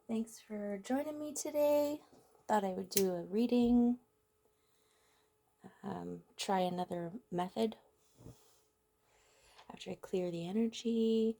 Thanks for joining me today. Thought I would do a reading, try another method after I clear the energy,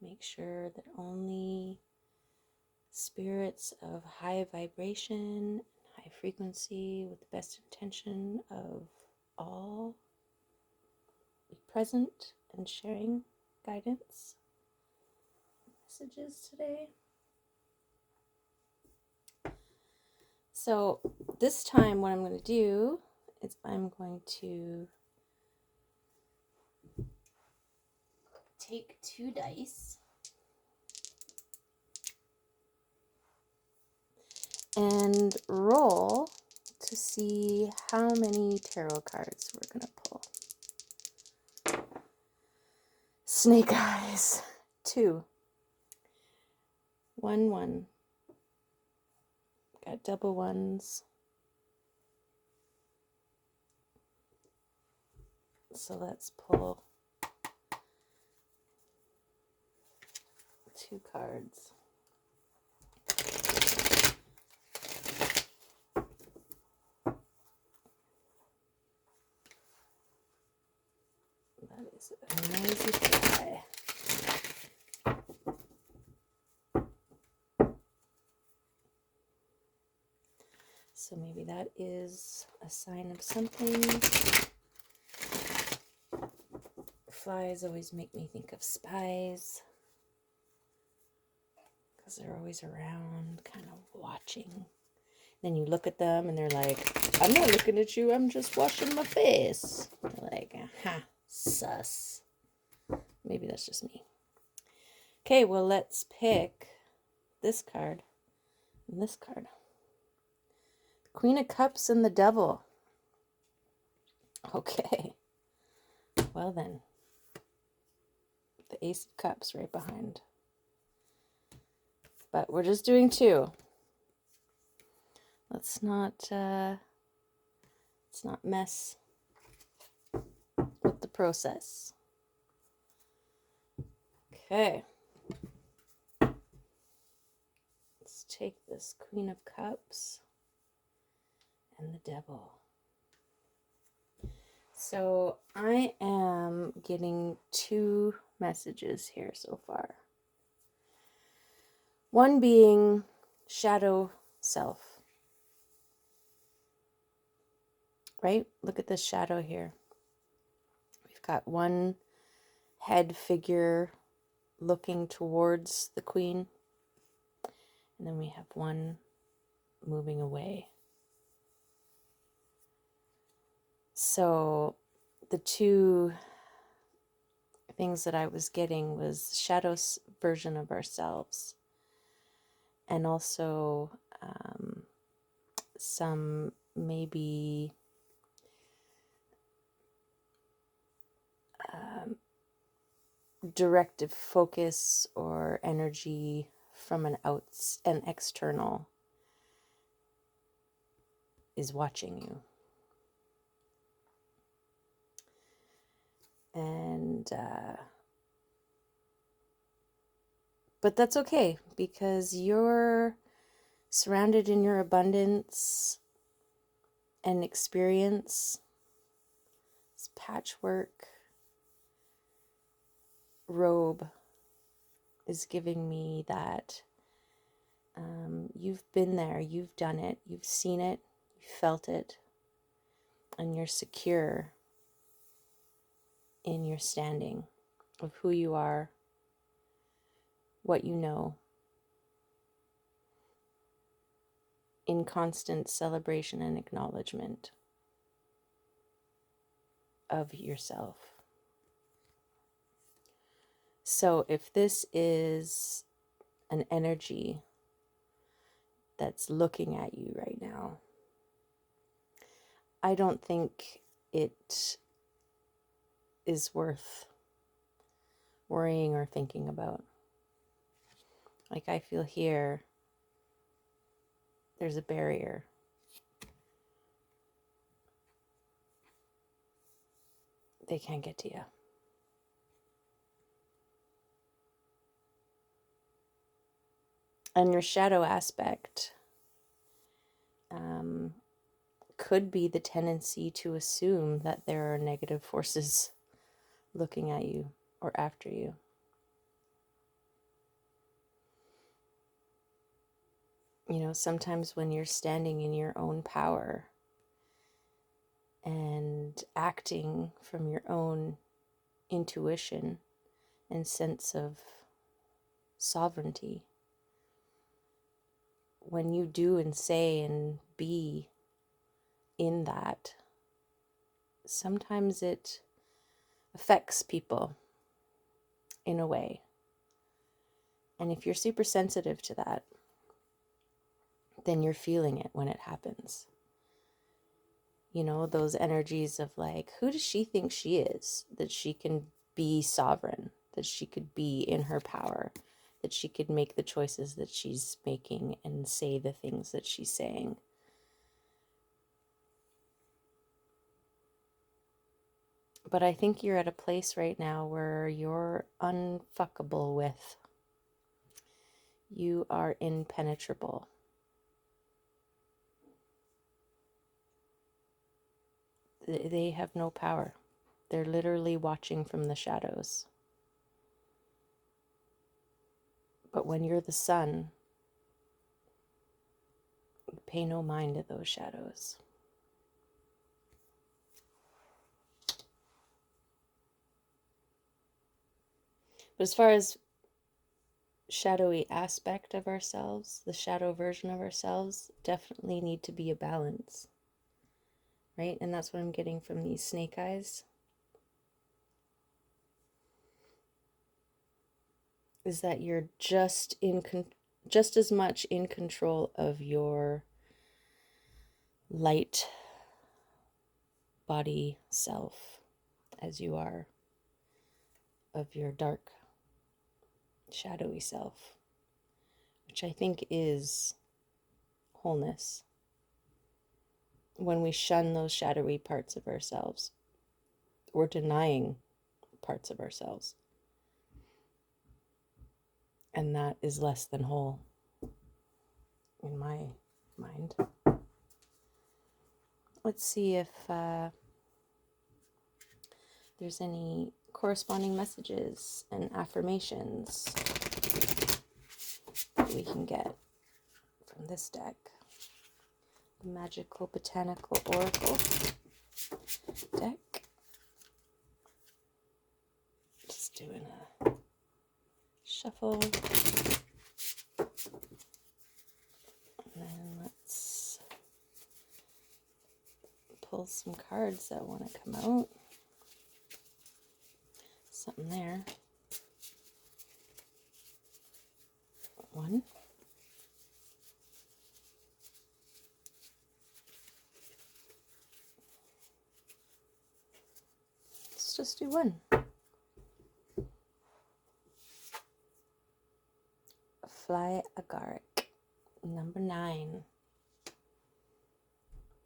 make sure that only spirits of high vibration, high frequency, with the best intention of all be present and sharing guidance messages today. So this time what I'm going to do is I'm going to take 2 dice and roll to see how many tarot cards we're going to pull. Snake eyes. 2. 1, 1. Got double ones. So let's pull 2 cards. That is a noisy fly. So maybe that is a sign of something. Flies always make me think of spies, because they're always around, kind of watching. Then you look at them and they're like, I'm not looking at you, I'm just washing my face. They're like, aha, sus. Maybe that's just me. Okay, well, let's pick this card and this card. Queen of Cups and the Devil. Okay. Well then. The Ace of Cups right behind. But we're just doing 2. Let's not mess with the process. Okay. Let's take this Queen of Cups and the Devil. So I am getting 2 messages here so far. One being shadow self. Right? Look at this shadow here. We've got one head figure looking towards the queen. And then we have one moving away. So the 2 things that I was getting was shadow's version of ourselves. And also some maybe directive focus or energy from an external is watching you. And but that's okay, because you're surrounded in your abundance and experience. This patchwork robe is giving me that you've been there, you've done it, you've seen it, you felt it, and you're secure in your standing of who you are, what you know, in constant celebration and acknowledgement of yourself. So if this is an energy that's looking at you right now, I don't think it is worth worrying or thinking about. Like, I feel here, there's a barrier. They can't get to you. And your shadow aspect could be the tendency to assume that there are negative forces looking at you or after you. You know, sometimes when you're standing in your own power and acting from your own intuition and sense of sovereignty, when you do and say and be in that, sometimes it affects people in a way. And if you're super sensitive to that, then you're feeling it when it happens. You know, those energies of like, who does she think she is? That she can be sovereign, that she could be in her power, that she could make the choices that she's making and say the things that she's saying. But I think you're at a place right now where you're unfuckable with. You are impenetrable. They have no power. They're literally watching from the shadows. But when you're the sun, you pay no mind to those shadows. But as far as shadowy aspect of ourselves, the shadow version of ourselves, definitely need to be a balance, right? And that's what I'm getting from these snake eyes, is that you're just as much in control of your light body self as you are of your dark shadowy self, which I think is wholeness. When we shun those shadowy parts of ourselves, we're denying parts of ourselves. And that is less than whole in my mind. Let's see if there's any corresponding messages and affirmations that we can get from this deck. The Magical Botanical Oracle deck. Just doing a shuffle. And then let's pull some cards that want to come out. Something there. One. Let's just do one. Fly Agaric, number 9.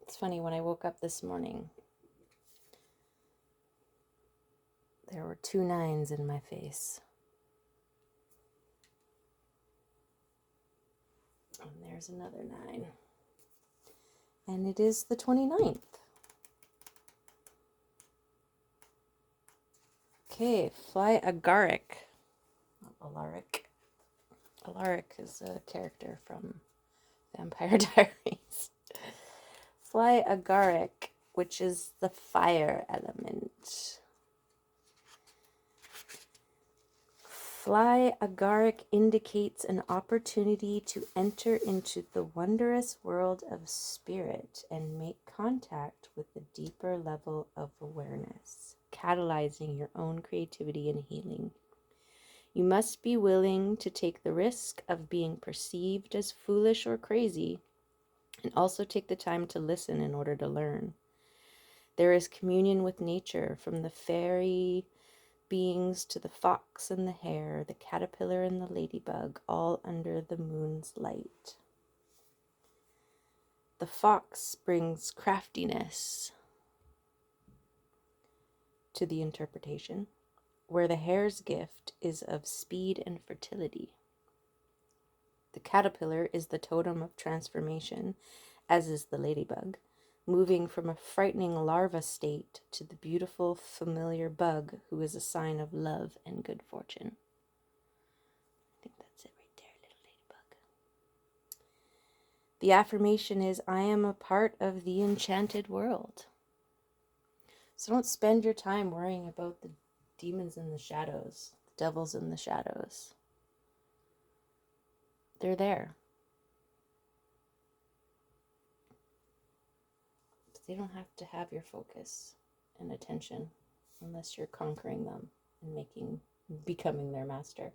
It's funny, when I woke up this morning, there were 2 9s in my face. And there's another 9. And it is the 29th. Okay, Fly Agaric. Alaric. Alaric is a character from Vampire Diaries. Fly Agaric, which is the fire element. Fly Agaric indicates an opportunity to enter into the wondrous world of spirit and make contact with a deeper level of awareness, catalyzing your own creativity and healing. You must be willing to take the risk of being perceived as foolish or crazy, and also take the time to listen in order to learn. There is communion with nature, from the fairy beings to the fox and the hare, the caterpillar and the ladybug, all under the moon's light. The fox brings craftiness to the interpretation, where the hare's gift is of speed and fertility. The caterpillar is the totem of transformation, as is the ladybug, moving from a frightening larva state to the beautiful, familiar bug who is a sign of love and good fortune. I think that's it right there, little ladybug. The affirmation is, I am a part of the enchanted world. So don't spend your time worrying about the demons in the shadows, the devils in the shadows. They're there. But they don't have to have your focus and attention unless you're conquering them and becoming their master.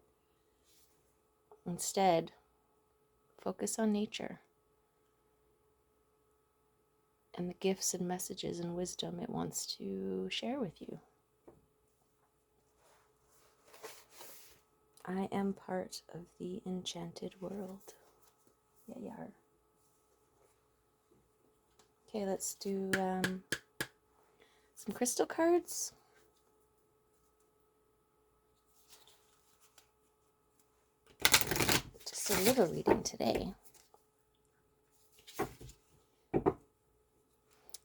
Instead, focus on nature and the gifts and messages and wisdom it wants to share with you. I am part of the enchanted world. Yeah, you are. Okay, let's do some crystal cards. Just a little reading today.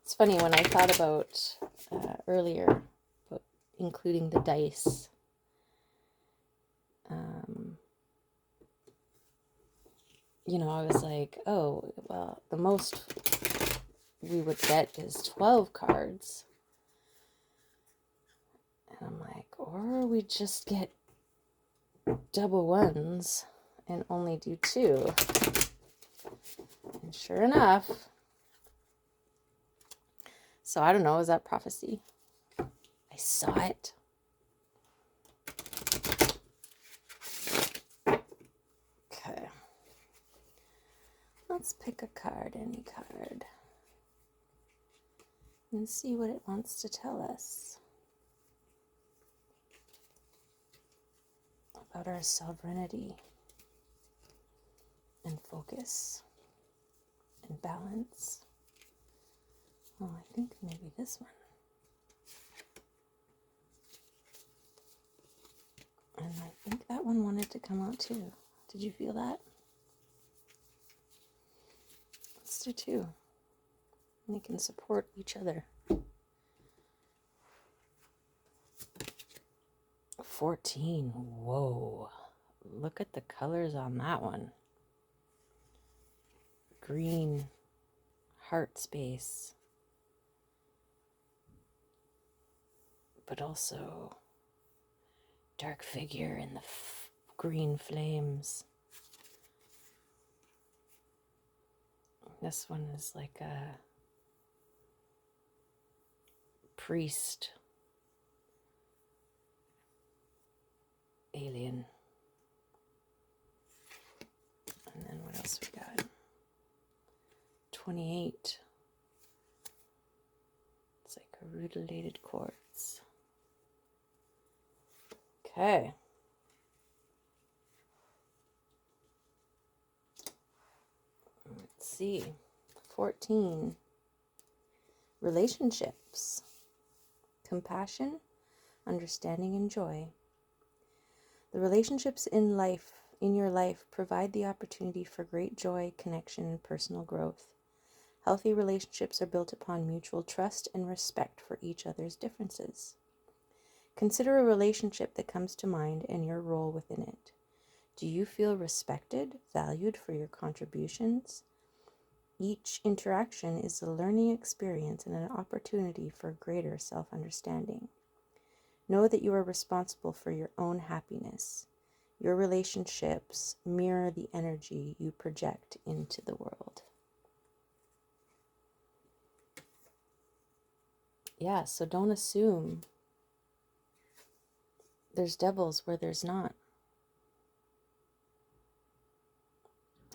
It's funny, when I thought about earlier about including the dice, I was like, oh, well, the most we would get is 12 cards. And I'm like, or we just get double ones and only do 2. And sure enough, so I don't know, is that prophecy? I saw it. Okay. Let's pick a card, any card, and see what it wants to tell us about our sovereignty and focus and balance. Oh, I think maybe this one. And I think that one wanted to come out too. Did you feel that? Let's do 2. They can support each other. 14. Whoa. Look at the colors on that one. Green heart space. But also dark figure in the green flames. This one is like a priest alien. And then what else we got? 28. It's like a rutilated quartz. Okay. Let's see. 14. Relationships. Compassion, understanding, and joy. The relationships in your life provide the opportunity for great joy, connection, and personal growth. Healthy relationships are built upon mutual trust and respect for each other's differences. Consider a relationship that comes to mind and your role within it. Do you feel respected, valued for your contributions? Each interaction is a learning experience and an opportunity for greater self-understanding. Know that you are responsible for your own happiness. Your relationships mirror the energy you project into the world. Yeah, so don't assume there's devils where there's not.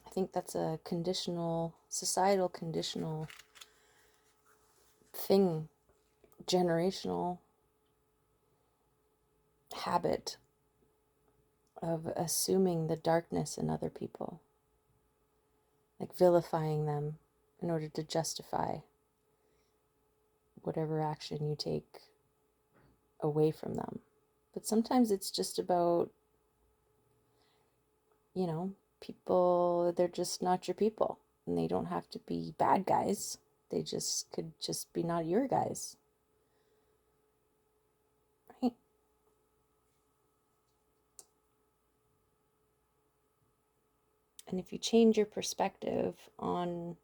I think that's a societal conditional thing, generational habit of assuming the darkness in other people, like vilifying them in order to justify whatever action you take away from them. But sometimes it's just about, people, they're just not your people. And they don't have to be bad guys. They just could just be not your guys. Right? And if you change your perspective on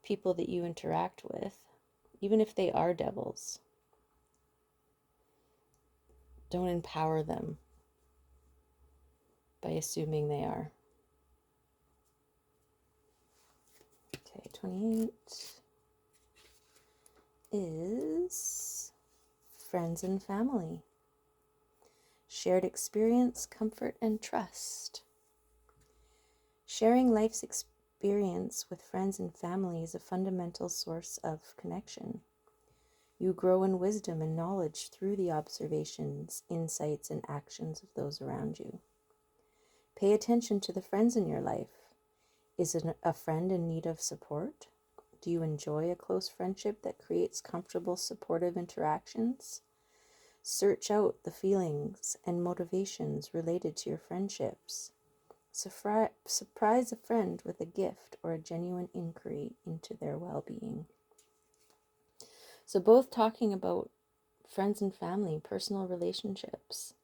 people that you interact with, even if they are devils, don't empower them by assuming they are. Okay, 28 is friends and family. Shared experience, comfort, and trust. Sharing life's experience with friends and family is a fundamental source of connection. You grow in wisdom and knowledge through the observations, insights, and actions of those around you. Pay attention to the friends in your life. Is a friend in need of support? Do you enjoy a close friendship that creates comfortable, supportive interactions? Search out the feelings and motivations related to your friendships. Surprise a friend with a gift or a genuine inquiry into their well-being. So both talking about friends and family, personal relationships.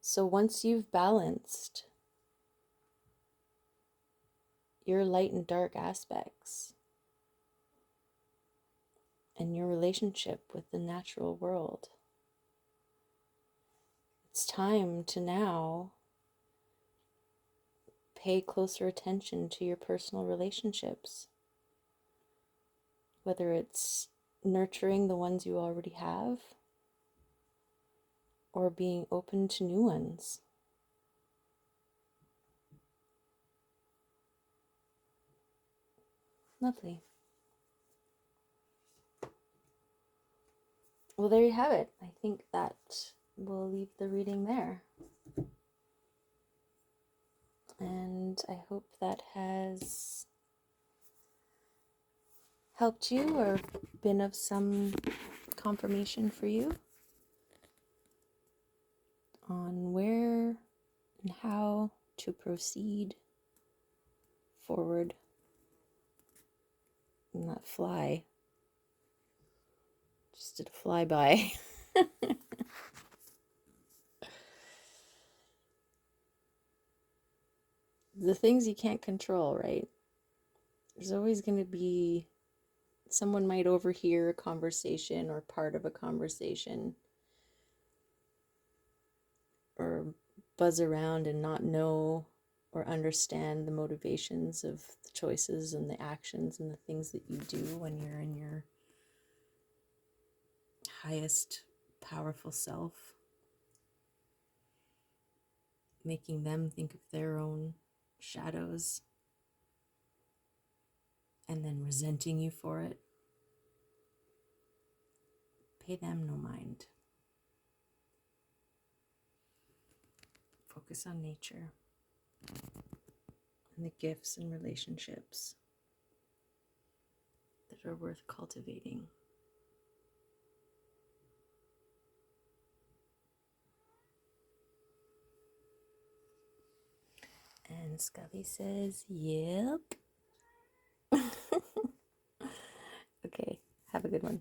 So once you've balanced your light and dark aspects and your relationship with the natural world, it's time to now pay closer attention to your personal relationships. Whether it's nurturing the ones you already have or being open to new ones. Lovely. Well, there you have it. I think that we'll leave the reading there. And I hope that has helped you or been of some confirmation for you on where and how to proceed forward. And that fly just did a flyby. The things you can't control, right? There's always going to be someone might overhear a conversation or part of a conversation or buzz around and not know or understand the motivations of the choices and the actions and the things that you do when you're in your highest powerful self, making them think of their own shadows and then resenting you for it. Pay them no mind. Focus on nature and the gifts and relationships that are worth cultivating. And Scully says, yep. Okay, have a good one.